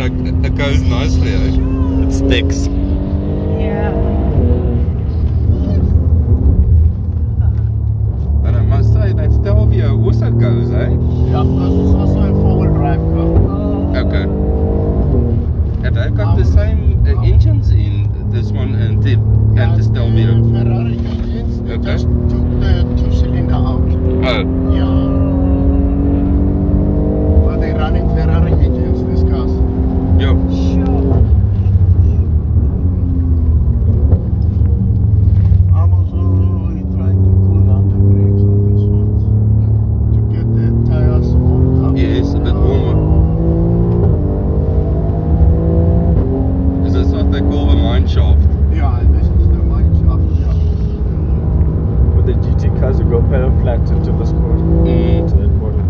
and it goes nicely, eh? It sticks. Yeah. And I must say that Stelvio also goes, eh? Yeah, because it's also a four-wheel drive car. Okay. And they've got the same engines in this one and the Stelvio. Ferrari engines, they Okay. just took the two-cylinder out. Oh, Yeah. But they're running Ferrari engines, these cars. yeah. Sure. I'm also trying to cool down the brakes on these ones to get the tires warmed up. Yes, a bit warmer. Is this what they call the mine shaft? Yeah, this is the mine shaft. Yeah. With the GT cars, you go pedal flat into this corner. Into that corner.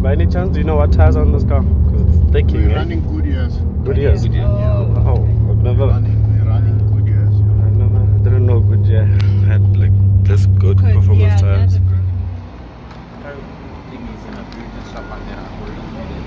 By any chance, do you know what tires are on this car? Because it's thick We're here. running Goodyears. Goodyears. Goodyear. Oh, I've never. We're running Goodyears. Yeah. I didn't know Goodyear had like this good performance tires. Yeah, Dingies in 'n buurt is sap aan die